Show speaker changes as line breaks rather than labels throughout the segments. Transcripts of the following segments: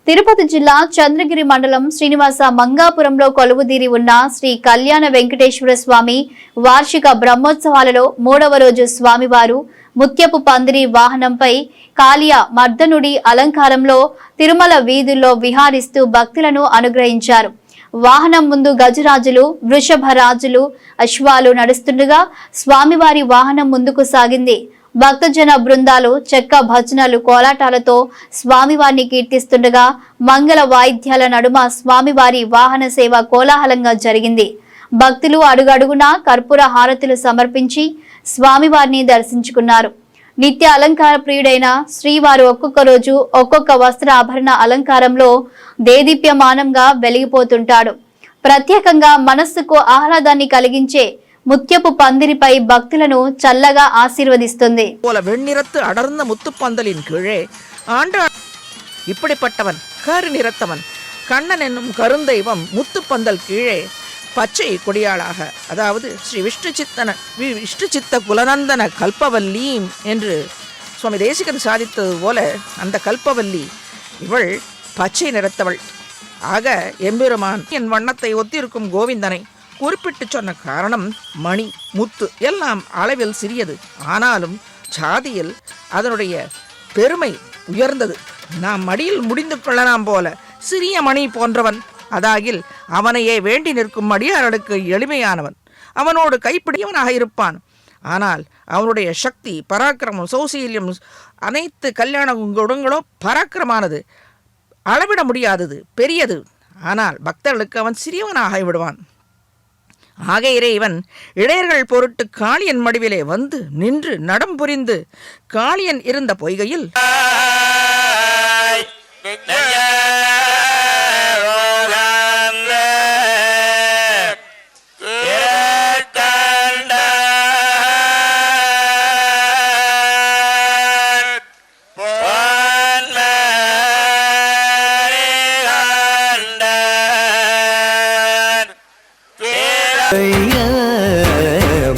తిరుపతి జిల్లా చంద్రగిరి మండలం శ్రీనివాస మంగాపురంలో కొలువుదీరి ఉన్న శ్రీ కళ్యాణ వెంకటేశ్వర స్వామి వార్షిక బ్రహ్మోత్సవాలలో 3వ రోజు స్వామివారు ముత్యపు పందిరి వాహనంపై కాళియ మర్దనుడి అలంకారంలో తిరుమల వీధుల్లో విహారిస్తూ భక్తులను అనుగ్రహించారు. వాహనం ముందు గజరాజులు, వృషభరాజులు, అశ్వాలు నడుస్తుండగా స్వామివారి వాహనం ముందుకు సాగింది. భక్తజన బృందాలు చెక్క భజనలు, కోలాటాలతో స్వామివారిని కీర్తిస్తుండగా మంగళ వాయిద్యాల నడుమ స్వామివారి వాహన సేవ కోలాహలంగా జరిగింది. భక్తులు అడుగడుగునా కర్పూర హారతులు సమర్పించి స్వామివారిని దర్శించుకున్నారు. నిత్య అలంకార ప్రియుడైన శ్రీవారు ఒక్కొక్క రోజు ఒక్కొక్క వస్త్ర ఆభరణ అలంకారంలో దేదీప్యమానంగా వెలిగిపోతుంటాడు. ప్రత్యేకంగా మనస్సుకు ఆహ్లాదాన్ని కలిగించే ముత్యపు పందిరిపై భక్తులను చల్లగా ఆశీర్వదిస్తుంది.
வெண்ணிறத்து அடர்ந்த முத்துப்பந்தலின் கீழே ஆண்டாள் இப்படிப்பட்டவன் கரு நிறத்தவன் கண்ணன் என்னும் கருந்தெய்வம் முத்துப்பந்தல் கீழே பச்சை கொடியாளாக, அதாவது ஸ்ரீ விஷ்ணு சித்த குலநந்தன கல்பவல்லீம் என்று சுவாமி தேசிகன் சாதித்தது போல அந்த கல்பவல்லி இவள் பச்சை நிறத்தவள். ஆக எம்பெருமான் என் வண்ணத்தை ஒத்திருக்கும் கோவிந்தனை குறிப்பிட்டு சொன்ன காரணம் மணி முத்து எல்லாம் அளவில் சிறியது, ஆனாலும் ஜாதியில் அதனுடைய பெருமை உயர்ந்தது. நாம் மடியில் முடிந்து கொள்ளலாம் போல சிறிய மணி போன்றவன், அதாகில் அவனையே வேண்டி நிற்கும் அடியார்களுக்கு எளிமையானவன், அவனோடு கைப்பிடியவனாக இருப்பான். ஆனால் அவனுடைய சக்தி, பராக்கிரமம், சௌசீல்யம், அனைத்து கல்யாண குணங்களோ பராக்கிரமானது, அளவிட முடியாதது, பெரியது. ஆனால் பக்தர்களுக்கு அவன் சிறியவனாக விடுவான். ஆக இறைவன் இடையர்கள் பொருட்டு காளியன் மடிவிலே வந்து நின்று நடம் புரிந்து காளியன் இருந்த பொய்கையில்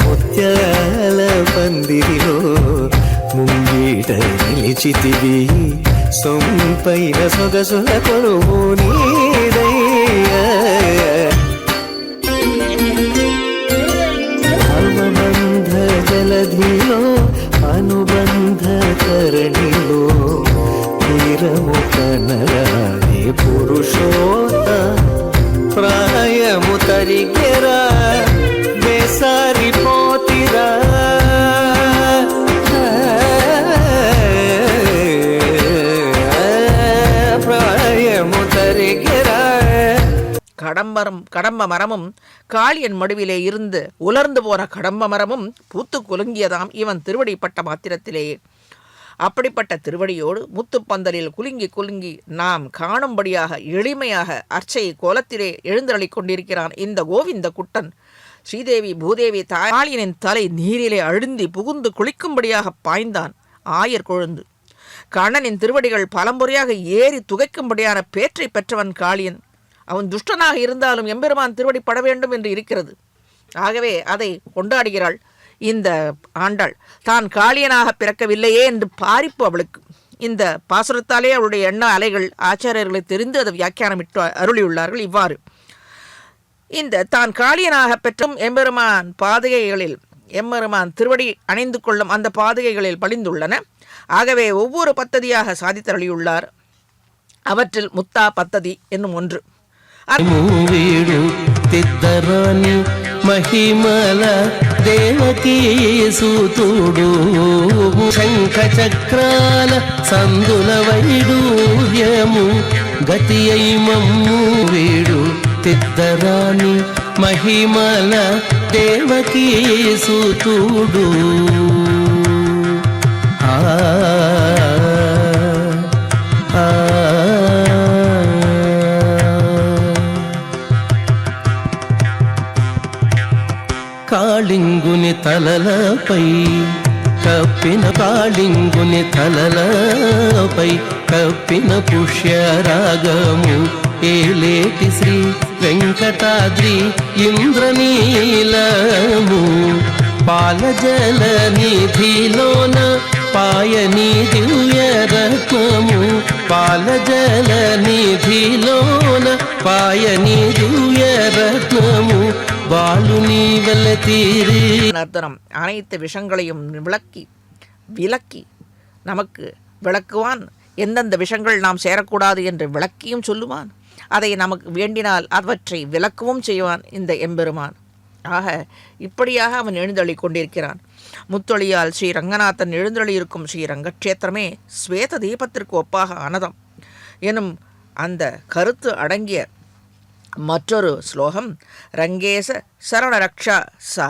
ముత్యాల పందిరిలో ముంగిట నిలిచితివి, సొంపైన సొగసుల కొలువు నీదయ్యా. భావబంధ జలధిలో అనుబంధ తరణిలో తీరము కనరాని పురుషోత్త ప్రాయము తరిగెరా బేసారిపోతిరా. ప్రాయము తరిగెరా.
கடம்ப மரமும் காளியன் மடுவிலே இருந்து உலர்ந்து போன கடம்ப மரமும் பூத்து குலுங்கியதாம் இவன் திருவடிப்பட்ட மாத்திரத்திலேயே. அப்படிப்பட்ட திருவடியோடு முத்துப்பந்தலில் குலுங்கி குலுங்கி நாம் காணும்படியாக எளிமையாக அர்ச்சை கோலத்திலே எழுந்தருளிக் கொண்டிருக்கிறான் இந்த கோவிந்த குட்டன். ஸ்ரீதேவி பூதேவி தாயாளியனின் தலை நீரிலே அழுந்தி புகுந்து குளிக்கும்படியாக பாய்ந்தான் ஆயர் கொழுந்து. கண்ணனின் திருவடிகள் பலமுறையாக ஏறி துகைக்கும்படியான பேற்றை பெற்றவன் காளியன். அவன் துஷ்டனாக இருந்தாலும் எம்பெருமான் திருவடி பட வேண்டும் என்று இருக்கிறது. ஆகவே அதை கொண்டாடுகிறாள் இந்த ஆண்டாள். தான் காளியனாக பிறக்கவில்லையே என்று பாரிப்பு அவளுக்கு. இந்த பாசுரத்தாலே அவளுடைய எண்ண அலைகள் ஆச்சாரியர்களை தெரிந்து அதை வியாக்கியானமிட்டு அருளியுள்ளார்கள் இவ்வாறு. இந்த தான் காளியனாக பெற்றும் எம்பெருமான் பாதுகைகளில் எம்பெருமான் திருவடி அணைந்து கொள்ளும் அந்த பாதுகைகளில் பழிந்துள்ளன. ஆகவே ஒவ்வொரு பத்ததியாக சாதித்தருளியுள்ளார். அவற்றில் முத்தா பத்ததி என்னும் ஒன்று.
మహిమల దేవకీ సూతుడు శంఖ చక్రాల సందుల వైడూర్యము గతి అయి మమ్ము వీడు తిద్దరాని మహిమల దేవకీ సూతుడు. కాళింగుని తలలపై కప్పిన కాళింగుని తలలపై కప్పిన పుష్యరాగము ఏలేటి శ్రీ వెంకటాద్రి ఇంద్రనీలము పాలజల నిధిలోన పాయని దివ్య రత్నము పాలజల సన్నిధిలోన పాయని దివ్య రత్నము బాలు నీవల తీరి.
நர்த்தனம் அனைத்து விஷங்களையும் விலக்கி நமக்கு விளக்குவான். எந்தெந்த விஷங்கள் நாம் சேரக்கூடாது என்று விளக்கியும் சொல்லுவான். அதை நமக்கு வேண்டினால் அவற்றை விளக்கவும் செய்வான் இந்த எம்பெருமான். ஆக இப்படியாக அவன் எழுந்தள்ளி கொண்டிருக்கிறான். முத்தொழியால் ஸ்ரீ ரங்கநாதன் எழுந்தள்ளி இருக்கும் ஸ்ரீ ரங்கக்ஷேத்திரமே ஸ்வேத தீபத்திற்கு ஒப்பாக ஆனதம் எனும் அந்த கருத்து அடங்கிய மற்றொரு ஸ்லோகம் ரங்கேச சரணரக்ஷா சா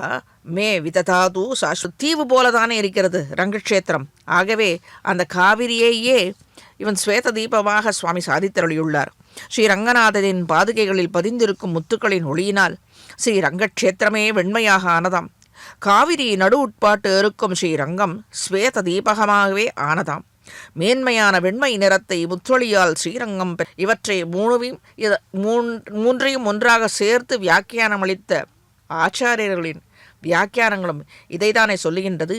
மே விததாது சாஸ்ரு. தீவு போலதானே இருக்கிறது ரங்கக்ஷேத்திரம். ஆகவே அந்த காவிரியையே இவன் ஸ்வேத தீபமாக சுவாமி சாதித்தருளியுள்ளார். ஸ்ரீ ரங்கநாதனின் பாதுகைகளில் பதிந்திருக்கும் முத்துக்களின் ஒளியினால் ஸ்ரீ ரங்கக்ஷேத்திரமே வெண்மையாக ஆனதாம். காவிரி நடு உட்பாட்டு இருக்கும் ஸ்ரீரங்கம் ஸ்வேத தீபகமாகவே ஆனதாம். மேன்மையான வெண்மை நிறத்தை முத்தொழியால் ஸ்ரீரங்கம் இவற்றை மூன்றையும் ஒன்றாக சேர்த்து வியாக்கியானம் அளித்த ஆச்சாரியர்களின் வியாக்கியானங்களும் இதைத்தானே சொல்லுகின்றது.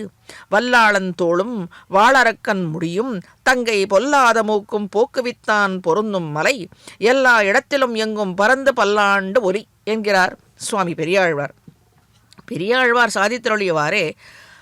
வல்லாளன் தோளும் வாளரக்கன் முடியும் தங்கை பொல்லாத மூக்கும் போக்குவித்தான் பொருந்தும் மலை எல்லா இடத்திலும் எங்கும் பறந்து பல்லாண்டு ஒலி என்கிறார் சுவாமி பெரியாழ்வார். பெரியாழ்வார் சாதித்தருளியவாறே